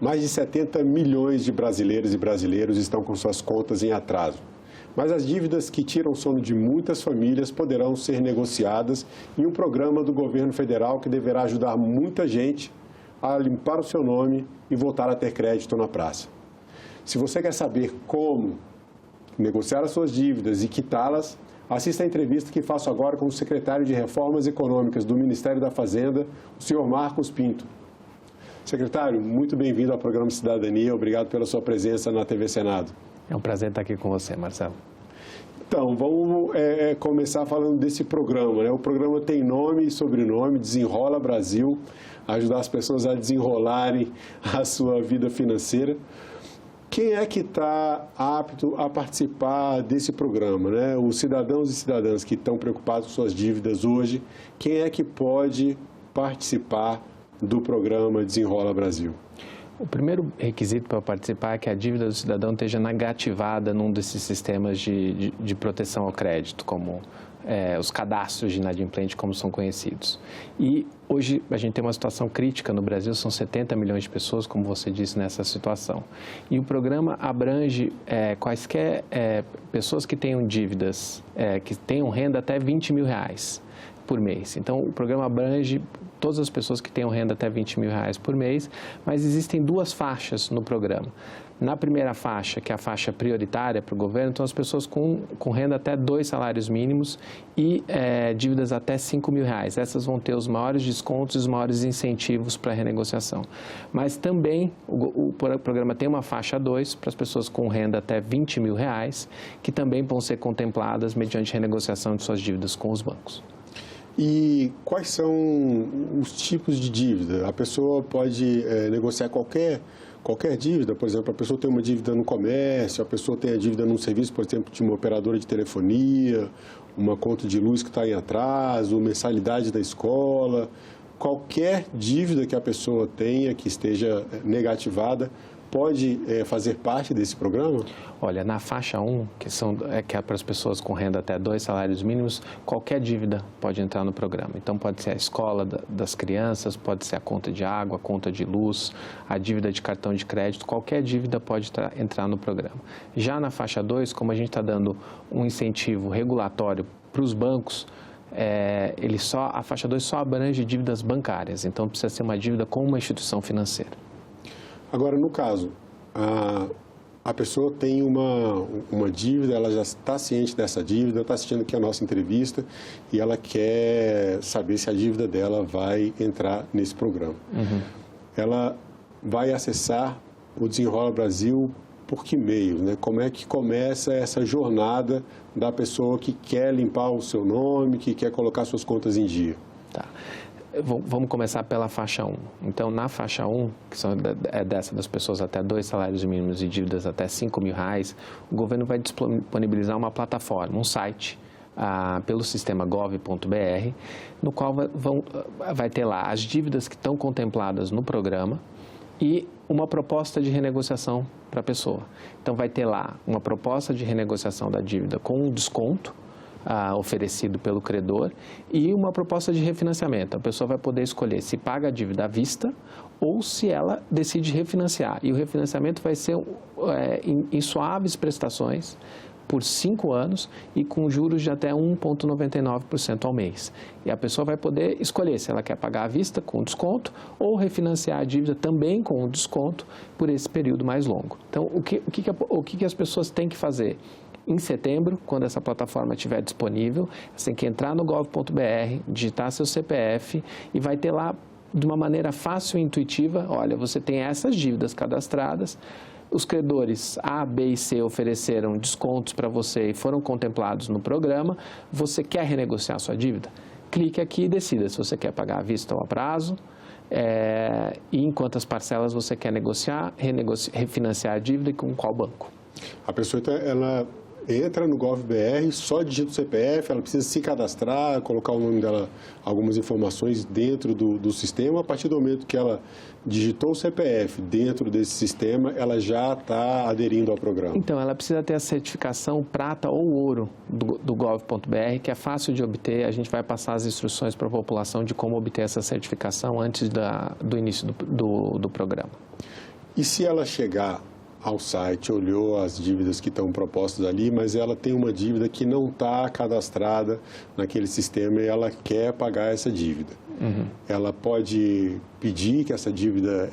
Mais de 70 milhões de brasileiros e brasileiros estão com suas contas em atraso. Mas as dívidas que tiram o sono de muitas famílias poderão ser negociadas em um programa do governo federal que deverá ajudar muita gente a limpar o seu nome e voltar a ter crédito na praça. Se você quer saber como negociar as suas dívidas e quitá-las, assista a entrevista que faço agora com o secretário de Reformas Econômicas do Ministério da Fazenda, o senhor Marcos Pinto. Secretário, muito bem-vindo ao programa Cidadania. Obrigado pela sua presença na TV Senado. É um prazer estar aqui com você, Marcelo. Então, vamos começar falando desse programa, né? O programa tem nome e sobrenome, Desenrola Brasil, ajudar as pessoas a desenrolarem a sua vida financeira. Quem é que está apto a participar desse programa, né? Os cidadãos e cidadãs que estão preocupados com suas dívidas hoje, quem é que pode participar do programa Desenrola Brasil? O primeiro requisito para participar é que a dívida do cidadão esteja negativada num desses sistemas de proteção ao crédito, como os cadastros de inadimplente, como são conhecidos. E hoje a gente tem uma situação crítica no Brasil, são 70 milhões de pessoas, como você disse, nessa situação. E o programa abrange quaisquer pessoas que tenham dívidas, que tenham renda até R$20 mil por mês. Então, o programa abrange todas as pessoas que tenham renda até R$20 mil por mês, mas existem duas faixas no programa. Na primeira faixa, que é a faixa prioritária para o governo, estão as pessoas com renda até 2 salários mínimos e dívidas até R$5 mil. Essas vão ter os maiores descontos e os maiores incentivos para a renegociação. Mas também o programa tem uma faixa 2 para as pessoas com renda até R$20 mil, que também vão ser contempladas mediante renegociação de suas dívidas com os bancos. E quais são os tipos de dívida? A pessoa pode negociar qualquer dívida, por exemplo, a pessoa tem uma dívida no comércio, a pessoa tem a dívida num serviço, por exemplo, de uma operadora de telefonia, uma conta de luz que está em atraso, mensalidade da escola. Qualquer dívida que a pessoa tenha que esteja negativada pode fazer parte desse programa? Olha, na faixa 1, que é para as pessoas com renda até 2 salários mínimos, qualquer dívida pode entrar no programa. Então, pode ser a escola das crianças, pode ser a conta de água, a conta de luz, a dívida de cartão de crédito, qualquer dívida pode entrar no programa. Já na faixa 2, como a gente está dando um incentivo regulatório para os bancos, a faixa 2 só abrange dívidas bancárias, então precisa ser uma dívida com uma instituição financeira. Agora, no caso, a pessoa tem uma dívida, ela já está ciente dessa dívida, está assistindo aqui a nossa entrevista e ela quer saber se a dívida dela vai entrar nesse programa. Uhum. Ela vai acessar o Desenrola Brasil por que meio, né? Como é que começa essa jornada da pessoa que quer limpar o seu nome, que quer colocar suas contas em dia? Tá. Vamos começar pela faixa 1. Então, na faixa 1, que é dessa das pessoas até 2 salários mínimos e dívidas até R$5 mil, o governo vai disponibilizar uma plataforma, um site, pelo sistema gov.br, no qual vai ter lá as dívidas que estão contempladas no programa e uma proposta de renegociação para a pessoa. Então, vai ter lá uma proposta de renegociação da dívida com um desconto oferecido pelo credor e uma proposta de refinanciamento. A pessoa vai poder escolher se paga a dívida à vista ou se ela decide refinanciar. E o refinanciamento vai ser em suaves prestações por 5 anos e com juros de até 1,99% ao mês. E a pessoa vai poder escolher se ela quer pagar à vista com desconto ou refinanciar a dívida também com desconto por esse período mais longo. Então, o que as pessoas têm que fazer? Em setembro, quando essa plataforma estiver disponível, você tem que entrar no gov.br, digitar seu CPF e vai ter lá, de uma maneira fácil e intuitiva, olha, você tem essas dívidas cadastradas, os credores A, B e C ofereceram descontos para você e foram contemplados no programa, você quer renegociar a sua dívida? Clique aqui e decida se você quer pagar à vista ou a prazo, e em quantas parcelas você quer refinanciar a dívida e com qual banco. A pessoa, ela entra no gov.br, só digita o CPF, ela precisa se cadastrar, colocar o nome dela, algumas informações dentro do sistema. A partir do momento que ela digitou o CPF dentro desse sistema, ela já está aderindo ao programa. Então, ela precisa ter a certificação prata ou ouro do gov.br, que é fácil de obter. A gente vai passar as instruções para a população de como obter essa certificação antes do início do programa. E se ela chegar ao site, olhou as dívidas que estão propostas ali, mas ela tem uma dívida que não está cadastrada naquele sistema e ela quer pagar essa dívida? Ela pode pedir que essa dívida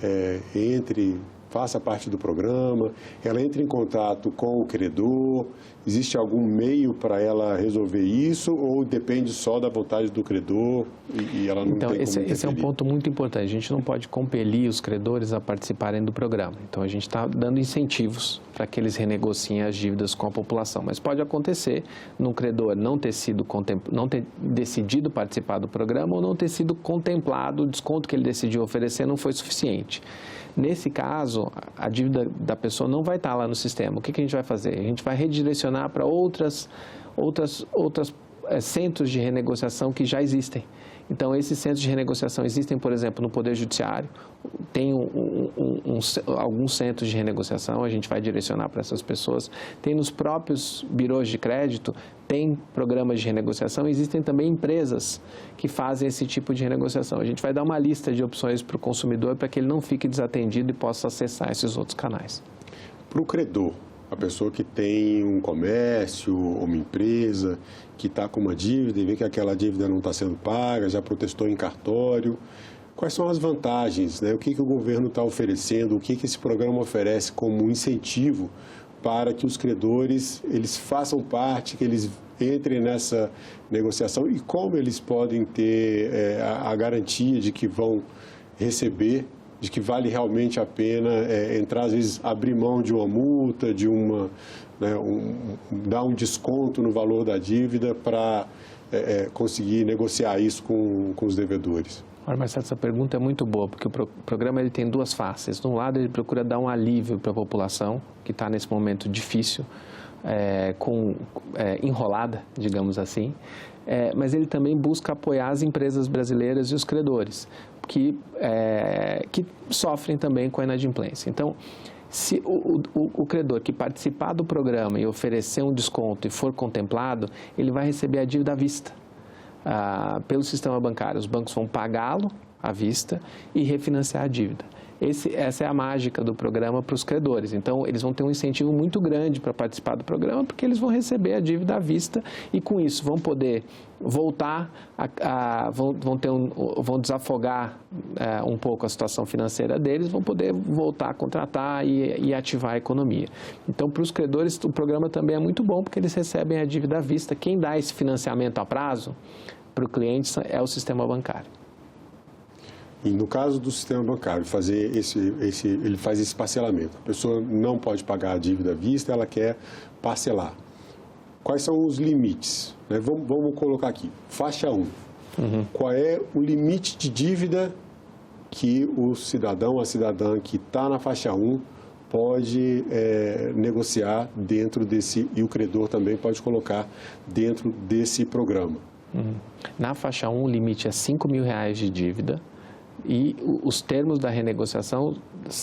faça parte do programa, ela entra em contato com o credor, existe algum meio para ela resolver isso ou depende só da vontade do credor e ela não tem como interferir? Esse é um ponto muito importante, a gente não pode compelir os credores a participarem do programa, então a gente está dando incentivos para que eles renegociem as dívidas com a população, mas pode acontecer num credor não ter decidido participar do programa ou não ter sido contemplado, o desconto que ele decidiu oferecer não foi suficiente. Nesse caso, a dívida da pessoa não vai estar lá no sistema. O que a gente vai fazer? A gente vai redirecionar para outros centros de renegociação que já existem. Então, esses centros de renegociação existem, por exemplo, no Poder Judiciário, tem alguns centros de renegociação, a gente vai direcionar para essas pessoas. Tem nos próprios birôs de crédito, tem programas de renegociação, existem também empresas que fazem esse tipo de renegociação. A gente vai dar uma lista de opções para o consumidor para que ele não fique desatendido e possa acessar esses outros canais. Para o credor, a pessoa que tem um comércio, uma empresa, que está com uma dívida e vê que aquela dívida não está sendo paga, já protestou em cartório, quais são as vantagens, né? O que o governo está oferecendo, o que esse programa oferece como incentivo para que os credores eles façam parte, que eles entrem nessa negociação e como eles podem ter a garantia de que vão receber, de que vale realmente a pena entrar, às vezes, abrir mão de uma multa, dar um desconto no valor da dívida para conseguir negociar isso com os devedores. Olha, Marcelo, essa pergunta é muito boa, porque o programa ele tem duas faces. De um lado, ele procura dar um alívio para a população, que está nesse momento difícil, enrolada, digamos assim, mas ele também busca apoiar as empresas brasileiras e os credores, que sofrem também com a inadimplência. Então, se o credor que participar do programa e oferecer um desconto e for contemplado, ele vai receber a dívida à vista pelo sistema bancário. Os bancos vão pagá-lo à vista e refinanciar a dívida. Essa é a mágica do programa para os credores. Então, eles vão ter um incentivo muito grande para participar do programa, porque eles vão receber a dívida à vista e, com isso, vão poder voltar, vão desafogar um pouco a situação financeira deles, vão poder voltar a contratar e ativar a economia. Então, para os credores, o programa também é muito bom, porque eles recebem a dívida à vista. Quem dá esse financiamento a prazo para o cliente é o sistema bancário. E no caso do sistema bancário, ele faz esse parcelamento. A pessoa não pode pagar a dívida à vista, ela quer parcelar. Quais são os limites? Vamos colocar aqui, faixa 1. Qual é o limite de dívida que o cidadão, a cidadã que está na faixa 1 pode negociar dentro desse, e o credor também pode colocar dentro desse programa? Na faixa 1, o limite é R$5.000 de dívida. E os termos da renegociação,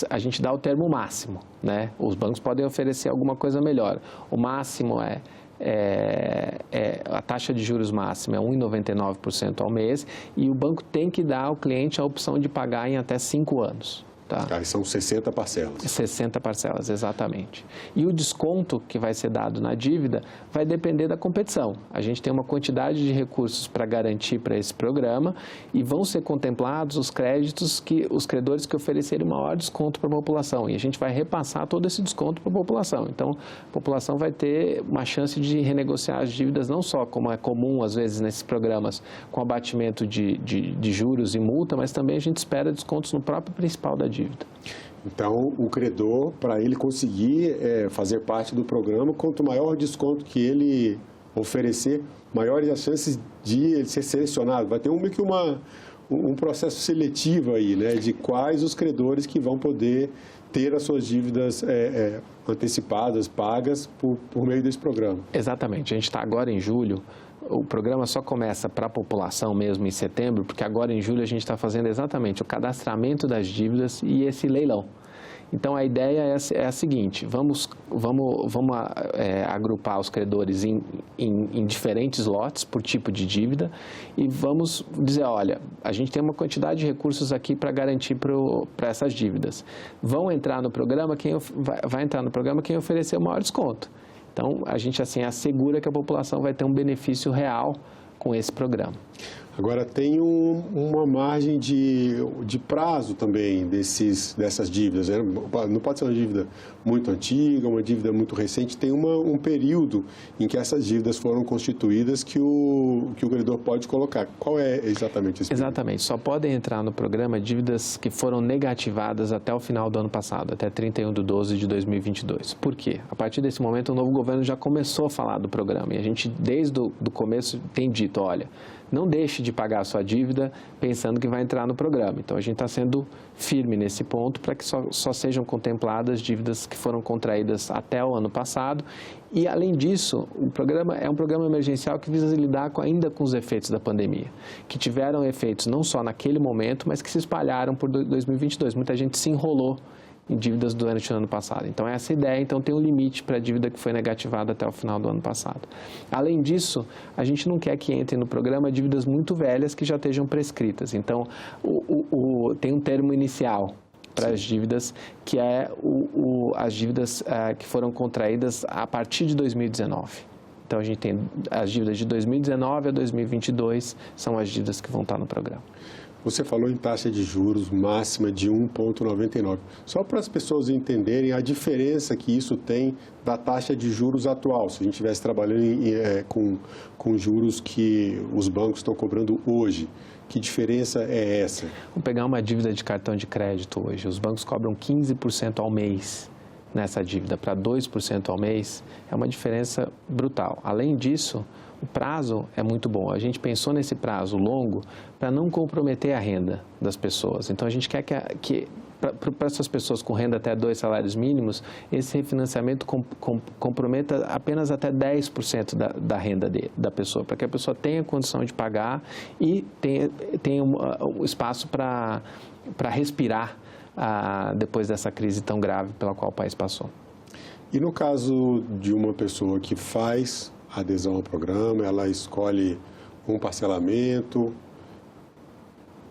a gente dá o termo máximo, né? Os bancos podem oferecer alguma coisa melhor. O máximo a taxa de juros máxima é 1,99% ao mês e o banco tem que dar ao cliente a opção de pagar em até 5 anos. Tá? Aí são 60 parcelas. 60 parcelas, exatamente. E o desconto que vai ser dado na dívida vai depender da competição. A gente tem uma quantidade de recursos para garantir para esse programa e vão ser contemplados os credores que oferecerem maior desconto para a população. E a gente vai repassar todo esse desconto para a população. Então, a população vai ter uma chance de renegociar as dívidas, não só como é comum, às vezes, nesses programas, com abatimento de juros e multa, mas também a gente espera descontos no próprio principal da dívida. Então, o credor, para ele conseguir fazer parte do programa, quanto maior o desconto que ele oferecer, maiores as chances de ele ser selecionado. Vai ter meio que um processo seletivo aí, né, de quais os credores que vão poder ter as suas dívidas antecipadas, pagas por meio desse programa. Exatamente. A gente está agora em julho. O programa só começa para a população mesmo em setembro, porque agora em julho a gente está fazendo exatamente o cadastramento das dívidas e esse leilão. Então, a ideia é a seguinte, vamos agrupar os credores em diferentes lotes por tipo de dívida e vamos dizer, olha, a gente tem uma quantidade de recursos aqui para garantir para essas dívidas. Vai entrar no programa quem oferecer o maior desconto. Então, a gente assim assegura que a população vai ter um benefício real com esse programa. Agora, tem uma margem de prazo também dessas dívidas, né? Não pode ser uma dívida muito antiga, uma dívida muito recente. Tem um período em que essas dívidas foram constituídas que o credor pode colocar. Qual é exatamente esse período? Exatamente. Só podem entrar no programa dívidas que foram negativadas até o final do ano passado, até 31/12/2022. Por quê? A partir desse momento, o novo governo já começou a falar do programa. E a gente, desde o começo, tem dito, olha, não deixe de pagar a sua dívida pensando que vai entrar no programa. Então, a gente está sendo firme nesse ponto para que só sejam contempladas dívidas que foram contraídas até o ano passado. E, além disso, o programa é um programa emergencial que visa lidar ainda com os efeitos da pandemia, que tiveram efeitos não só naquele momento, mas que se espalharam por 2022. Muita gente se enrolou em dívidas durante o ano passado. Então, essa ideia, tem um limite para a dívida que foi negativada até o final do ano passado. Além disso, a gente não quer que entrem no programa dívidas muito velhas que já estejam prescritas. Então, tem um termo inicial para as dívidas, que é as dívidas que foram contraídas a partir de 2019. Então, a gente tem as dívidas de 2019 a 2022, são as dívidas que vão estar no programa. Você falou em taxa de juros máxima de 1,99. Só para as pessoas entenderem a diferença que isso tem da taxa de juros atual. Se a gente estivesse trabalhando com juros que os bancos estão cobrando hoje, que diferença é essa? Vamos pegar uma dívida de cartão de crédito hoje. Os bancos cobram 15% ao mês nessa dívida para 2% ao mês. É uma diferença brutal. Além disso, o prazo é muito bom. A gente pensou nesse prazo longo para não comprometer a renda das pessoas. Então, a gente quer que para essas pessoas com renda até 2 salários mínimos, esse refinanciamento comprometa apenas até 10% da renda da pessoa, para que a pessoa tenha condição de pagar e tenha um espaço para respirar depois dessa crise tão grave pela qual o país passou. E no caso de uma pessoa que faz adesão ao programa, ela escolhe um parcelamento,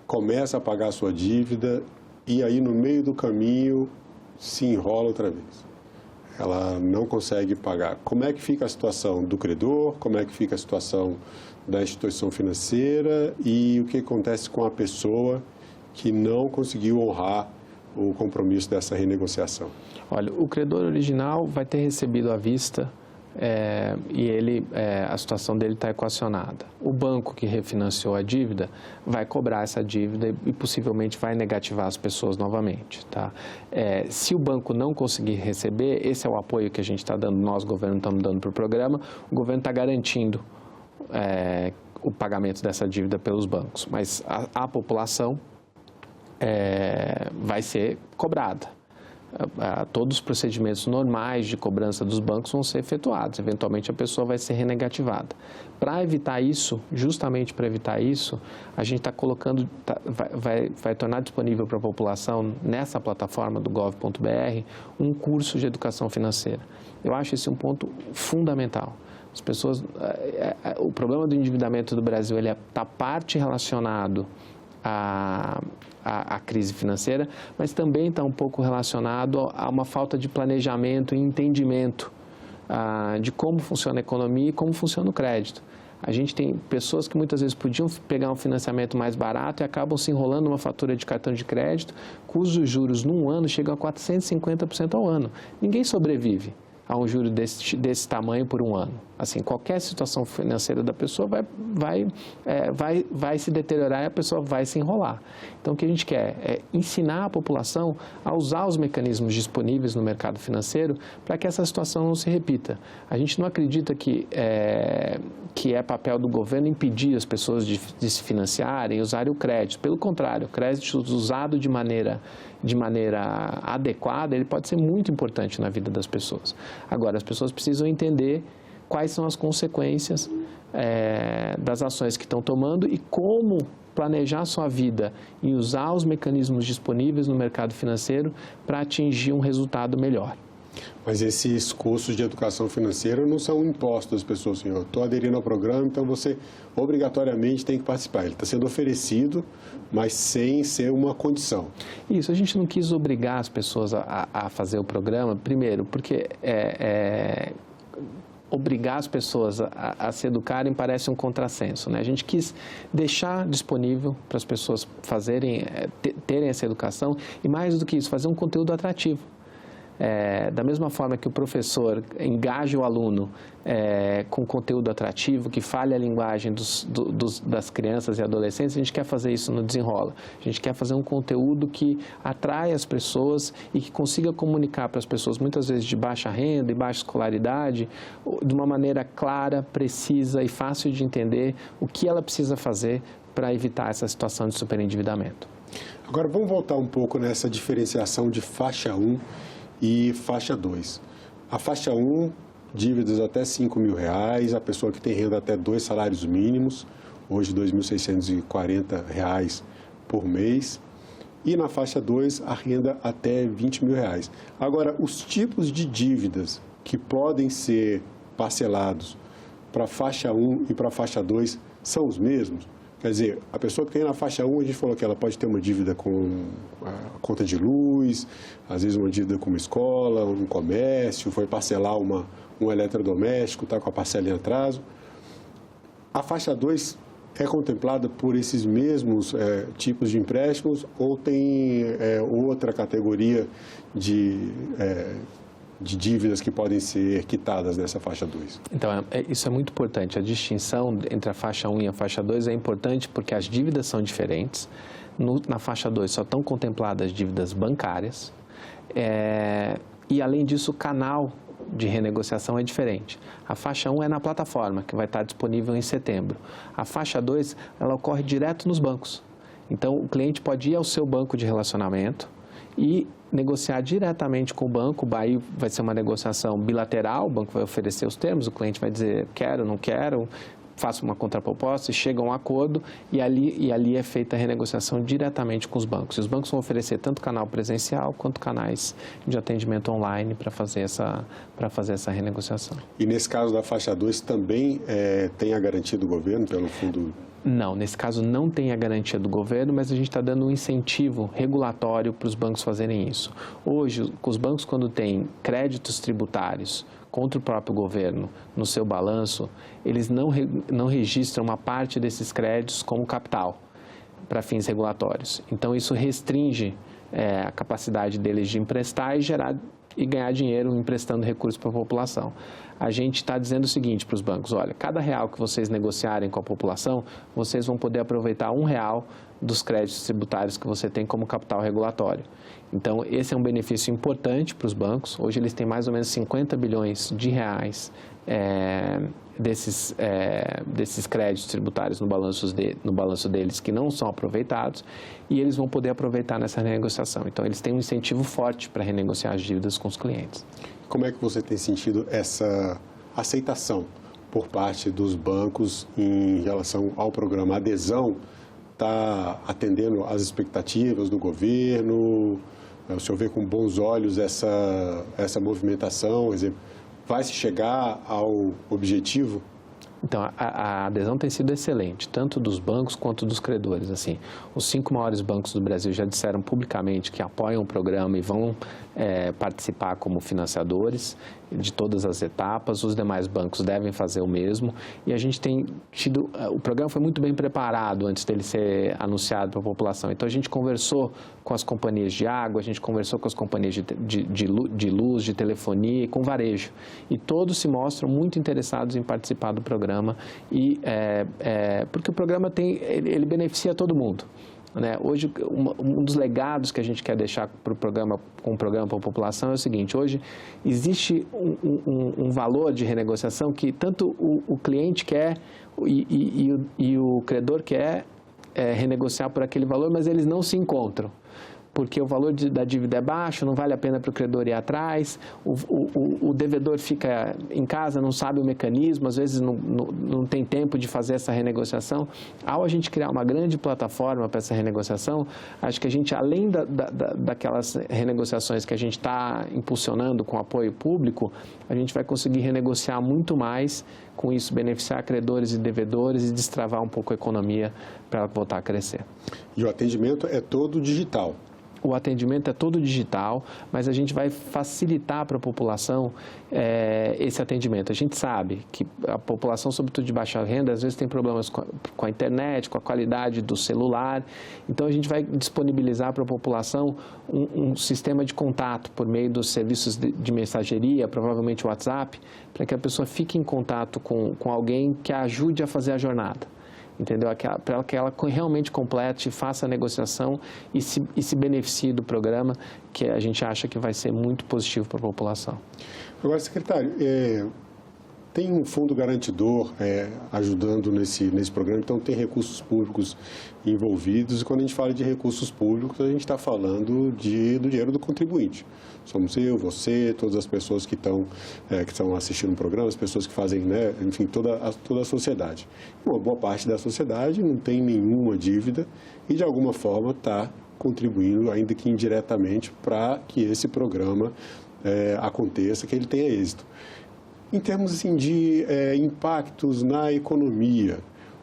começa a pagar a sua dívida e aí no meio do caminho se enrola outra vez. Ela não consegue pagar. Como é que fica a situação do credor? Como é que fica a situação da instituição financeira? E o que acontece com a pessoa que não conseguiu honrar o compromisso dessa renegociação? Olha, o credor original vai ter recebido à vista e a situação dele está equacionada. O banco que refinanciou a dívida vai cobrar essa dívida e possivelmente vai negativar as pessoas novamente. Tá? Se o banco não conseguir receber, esse é o apoio que a gente está dando, nós, governo, estamos dando para o programa, o governo está garantindo o pagamento dessa dívida pelos bancos, mas a população vai ser cobrada. Todos os procedimentos normais de cobrança dos bancos vão ser efetuados. Eventualmente, a pessoa vai ser renegativada. Para evitar isso, justamente para evitar isso, a gente está colocando, vai tornar disponível para a população, nessa plataforma do gov.br, um curso de educação financeira. Eu acho esse um ponto fundamental. As pessoas, o problema do endividamento do Brasil está parte relacionado a crise financeira, mas também está um pouco relacionado a uma falta de planejamento e entendimento de como funciona a economia e como funciona o crédito. A gente tem pessoas que muitas vezes podiam pegar um financiamento mais barato e acabam se enrolando numa fatura de cartão de crédito, cujos juros num ano chegam a 450% ao ano. Ninguém sobrevive a um juro desse tamanho por um ano. Assim, qualquer situação financeira da pessoa vai se deteriorar e a pessoa vai se enrolar. Então, o que a gente quer é ensinar a população a usar os mecanismos disponíveis no mercado financeiro para que essa situação não se repita. A gente não acredita que é papel do governo impedir as pessoas de se financiarem, usarem o crédito. Pelo contrário, o crédito usado de maneira adequada, ele pode ser muito importante na vida das pessoas. Agora, as pessoas precisam entender quais são as consequências das ações que estão tomando e como planejar sua vida e usar os mecanismos disponíveis no mercado financeiro para atingir um resultado melhor. Mas esses cursos de educação financeira não são impostos às pessoas, senhor. Estou aderindo ao programa, então você obrigatoriamente tem que participar. Ele está sendo oferecido, mas sem ser uma condição. Isso, a gente não quis obrigar as pessoas a fazer o programa, primeiro, porque obrigar as pessoas a se educarem parece um contrassenso, né? A gente quis deixar disponível para as pessoas terem essa educação e, mais do que isso, fazer um conteúdo atrativo. Da mesma forma que o professor engaja o aluno com conteúdo atrativo, que fale a linguagem das crianças e adolescentes, a gente quer fazer isso no Desenrola. A gente quer fazer um conteúdo que atrai as pessoas e que consiga comunicar para as pessoas, muitas vezes de baixa renda e baixa escolaridade, de uma maneira clara, precisa e fácil de entender o que ela precisa fazer para evitar essa situação de superendividamento. Agora vamos voltar um pouco nessa diferenciação de faixa 1 e faixa 2. A faixa 1, dívidas até R$5.000, a pessoa que tem renda até 2 salários mínimos, hoje R$ 2.640 por mês. E na faixa 2, a renda até R$20.000. Agora, os tipos de dívidas que podem ser parcelados para a faixa 1 e para a faixa 2 são os mesmos? Quer dizer, a pessoa que tem na faixa 1, a gente falou que ela pode ter uma dívida com a conta de luz, às vezes uma dívida com uma escola, um comércio, foi parcelar um eletrodoméstico, está com a parcela em atraso. A faixa 2 é contemplada por esses mesmos tipos de empréstimos ou tem outra categoria de dívidas que podem ser quitadas nessa faixa 2? Então, isso é muito importante. A distinção entre a faixa 1 e a faixa 2 é importante porque as dívidas são diferentes. Na faixa 2 só estão contempladas dívidas bancárias e, além disso, o canal de renegociação é diferente. A faixa 1 é na plataforma, que vai estar disponível em setembro. A faixa 2, ela ocorre direto nos bancos. Então, o cliente pode ir ao seu banco de relacionamento e negociar diretamente com o banco. Aí vai ser uma negociação bilateral, o banco vai oferecer os termos, o cliente vai dizer quero, não quero, faço uma contraproposta e chega a um acordo e ali é feita a renegociação diretamente com os bancos. E os bancos vão oferecer tanto canal presencial quanto canais de atendimento online para fazer essa renegociação. E nesse caso da faixa 2 também tem a garantia do governo pelo fundo? Não, nesse caso não tem a garantia do governo, mas a gente está dando um incentivo regulatório para os bancos fazerem isso. Hoje, os bancos, quando têm créditos tributários contra o próprio governo no seu balanço, eles não registram uma parte desses créditos como capital para fins regulatórios. Então, isso restringe a capacidade deles de emprestar e ganhar dinheiro emprestando recursos para a população. A gente está dizendo o seguinte para os bancos: olha, cada real que vocês negociarem com a população, vocês vão poder aproveitar R$1 dos créditos tributários que você tem como capital regulatório. Então, esse é um benefício importante para os bancos. Hoje eles têm mais ou menos 50 bilhões de reais desses créditos tributários no balanço deles que não são aproveitados e eles vão poder aproveitar nessa renegociação. Então, eles têm um incentivo forte para renegociar as dívidas com os clientes. Como é que você tem sentido essa aceitação por parte dos bancos em relação ao programa? A adesão está atendendo às expectativas do governo? O senhor vê com bons olhos essa movimentação? Vai se chegar ao objetivo? Então, a adesão tem sido excelente, tanto dos bancos quanto dos credores. Assim, os 5 maiores bancos do Brasil já disseram publicamente que apoiam o programa e vão participar como financiadores de todas as etapas. Os demais bancos devem fazer o mesmo. E a gente tem tido... O programa foi muito bem preparado antes dele ser anunciado para a população. Então, a gente conversou com as companhias de água, a gente conversou com as companhias de luz, de telefonia e com varejo. E todos se mostram muito interessados em participar do programa, porque o programa ele beneficia todo mundo. Né? Hoje, um dos legados que a gente quer deixar com o programa para a população é o seguinte: hoje existe um valor de renegociação que tanto o cliente quer e o credor quer renegociar por aquele valor, mas eles não se encontram. porque o valor da dívida é baixo, não vale a pena para o credor ir atrás, o devedor fica em casa, não sabe o mecanismo, às vezes não tem tempo de fazer essa renegociação. Ao a gente criar uma grande plataforma para essa renegociação, acho que a gente, além daquelas renegociações que a gente está impulsionando com apoio público, a gente vai conseguir renegociar muito mais, com isso beneficiar credores e devedores e destravar um pouco a economia para ela voltar a crescer. E o atendimento é todo digital? O atendimento é todo digital, mas a gente vai facilitar para a população esse atendimento. A gente sabe que a população, sobretudo de baixa renda, às vezes tem problemas com a internet, com a qualidade do celular. Então, a gente vai disponibilizar para a população um sistema de contato por meio dos serviços de mensageria, provavelmente o WhatsApp, para que a pessoa fique em contato com alguém que a ajude a fazer a jornada. Entendeu? Para que ela realmente complete, faça a negociação e se beneficie do programa, que a gente acha que vai ser muito positivo para a população. Agora, secretário, tem um fundo garantidor ajudando nesse programa, então tem recursos públicos envolvidos, e quando a gente fala de recursos públicos, a gente está falando do dinheiro do contribuinte. Somos eu, você, todas as pessoas que estão assistindo o programa, as pessoas que fazem, né, enfim, toda a sociedade. Uma boa parte da sociedade não tem nenhuma dívida e, de alguma forma, está contribuindo, ainda que indiretamente, para que esse programa aconteça, que ele tenha êxito. Em termos assim, de impactos na economia,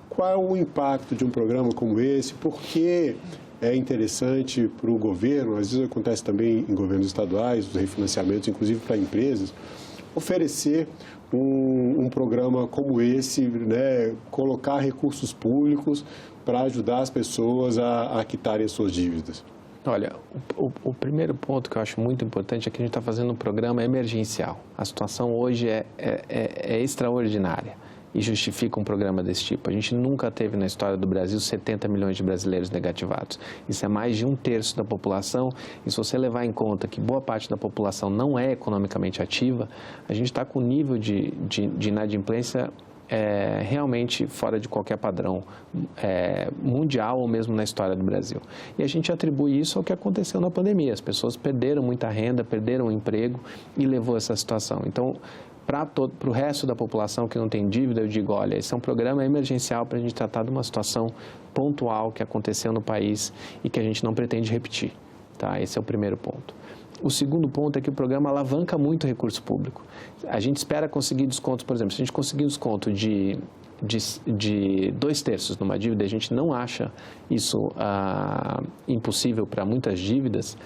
qual é o impacto de um programa como esse? Por que é interessante para o governo, às vezes acontece também em governos estaduais, os refinanciamentos, inclusive para empresas, oferecer um programa como esse, né, colocar recursos públicos para ajudar as pessoas a quitarem as suas dívidas? Olha, o primeiro ponto que eu acho muito importante é que a gente está fazendo um programa emergencial. A situação hoje é extraordinária e justifica um programa desse tipo. A gente nunca teve na história do Brasil 70 milhões de brasileiros negativados. Isso é mais de 1/3 da população, e se você levar em conta que boa parte da população não é economicamente ativa, a gente está com um nível de inadimplência realmente fora de qualquer padrão mundial ou mesmo na história do Brasil. E a gente atribui isso ao que aconteceu na pandemia. As pessoas perderam muita renda, perderam o emprego e levou a essa situação. Então, para o resto da população que não tem dívida, eu digo, olha, esse é um programa emergencial para a gente tratar de uma situação pontual que aconteceu no país e que a gente não pretende repetir. Tá? Esse é o primeiro ponto. O segundo ponto é que o programa alavanca muito o recurso público. A gente espera conseguir descontos, por exemplo, se a gente conseguir desconto de 2/3 numa dívida, a gente não acha isso impossível para muitas dívidas.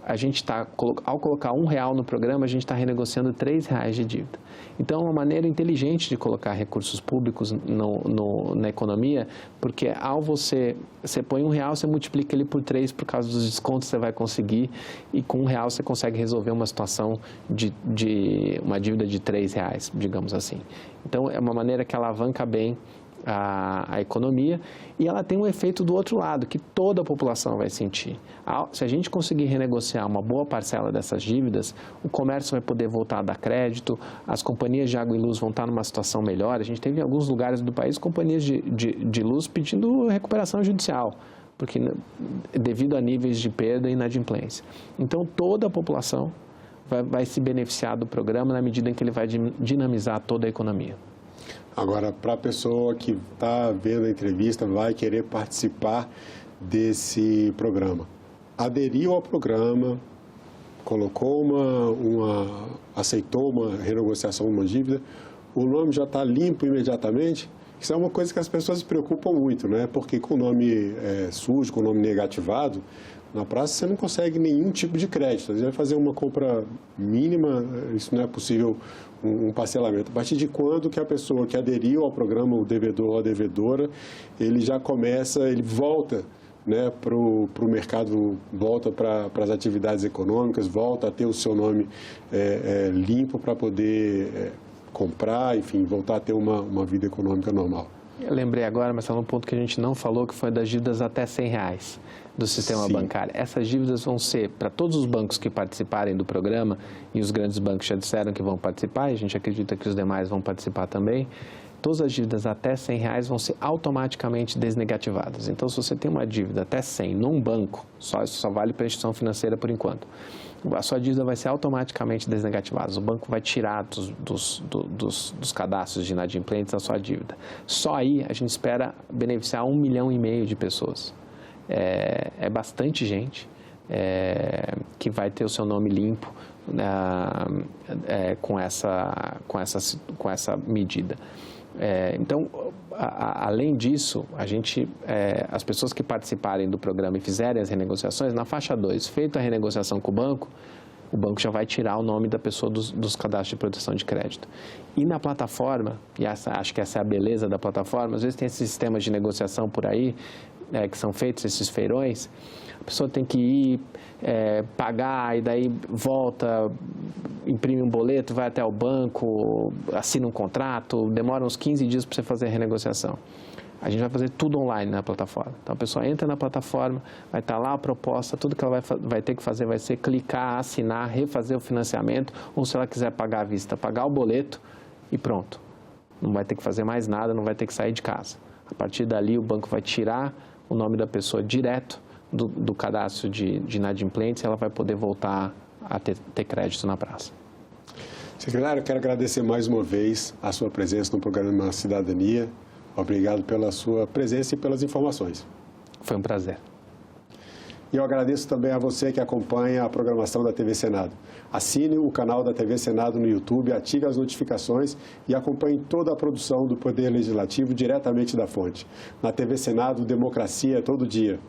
A gente ao colocar R$1 no programa, a gente está renegociando R$3 de dívida. Então, é uma maneira inteligente de colocar recursos públicos na economia, porque ao você põe R$1, você multiplica ele por 3 por causa dos descontos que você vai conseguir, e com R$1 você consegue resolver uma situação de uma dívida de R$3, digamos assim. Então, é uma maneira que alavanca bem a economia, e ela tem um efeito do outro lado, que toda a população vai sentir. Se a gente conseguir renegociar uma boa parcela dessas dívidas, o comércio vai poder voltar a dar crédito, as companhias de água e luz vão estar numa situação melhor. A gente teve em alguns lugares do país companhias de luz pedindo recuperação judicial, porque devido a níveis de perda e inadimplência. Então, toda a população vai se beneficiar do programa na medida em que ele vai dinamizar toda a economia. Agora, para a pessoa que está vendo a entrevista, vai querer participar desse programa, aderiu ao programa, colocou aceitou uma renegociação de uma dívida, o nome já está limpo imediatamente? Isso é uma coisa que as pessoas se preocupam muito, né? Porque com o nome sujo, com o nome negativado, na praça você não consegue nenhum tipo de crédito. Você vai fazer uma compra mínima, isso não é possível um parcelamento. A partir de quando que a pessoa que aderiu ao programa, o devedor ou a devedora, ele já começa, ele volta, né, para o mercado, volta para as atividades econômicas, volta a ter o seu nome limpo para poder comprar, enfim, voltar a ter uma vida econômica normal. Eu lembrei agora, mas é um ponto que a gente não falou, que foi das dívidas até R$100 do sistema bancário. Essas dívidas vão ser para todos os bancos que participarem do programa, e os grandes bancos já disseram que vão participar, e a gente acredita que os demais vão participar também. todas as dívidas até R$100 vão ser automaticamente desnegativadas. Então, se você tem uma dívida até 100 num banco, isso só vale para a instituição financeira por enquanto, a sua dívida vai ser automaticamente desnegativada. O banco vai tirar dos cadastros de inadimplentes a sua dívida. Só aí a gente espera beneficiar 1,5 milhão de pessoas. É bastante gente que vai ter o seu nome limpo com essa medida. Então, além disso, as pessoas que participarem do programa e fizerem as renegociações, na faixa 2, feita a renegociação com o banco já vai tirar o nome da pessoa dos cadastros de proteção de crédito. E na plataforma, e acho que essa é a beleza da plataforma, às vezes tem esses sistemas de negociação por aí, que são feitos, esses feirões, a pessoa tem que ir, pagar e daí volta, imprime um boleto, vai até o banco, assina um contrato, demora uns 15 dias para você fazer a renegociação. A gente vai fazer tudo online na plataforma. Então, a pessoa entra na plataforma, vai estar lá a proposta, tudo que ela vai ter que fazer vai ser clicar, assinar, refazer o financiamento, ou se ela quiser pagar à vista, pagar o boleto e pronto. Não vai ter que fazer mais nada, não vai ter que sair de casa. A partir dali, o banco vai tirar o nome da pessoa direto do cadastro de inadimplentes e ela vai poder voltar a ter crédito na praça. Secretário, eu quero agradecer mais uma vez a sua presença no programa Cidadania. Obrigado pela sua presença e pelas informações. Foi um prazer. E eu agradeço também a você que acompanha a programação da TV Senado. Assine o canal da TV Senado no YouTube, ative as notificações e acompanhe toda a produção do Poder Legislativo diretamente da fonte. Na TV Senado, democracia é todo dia.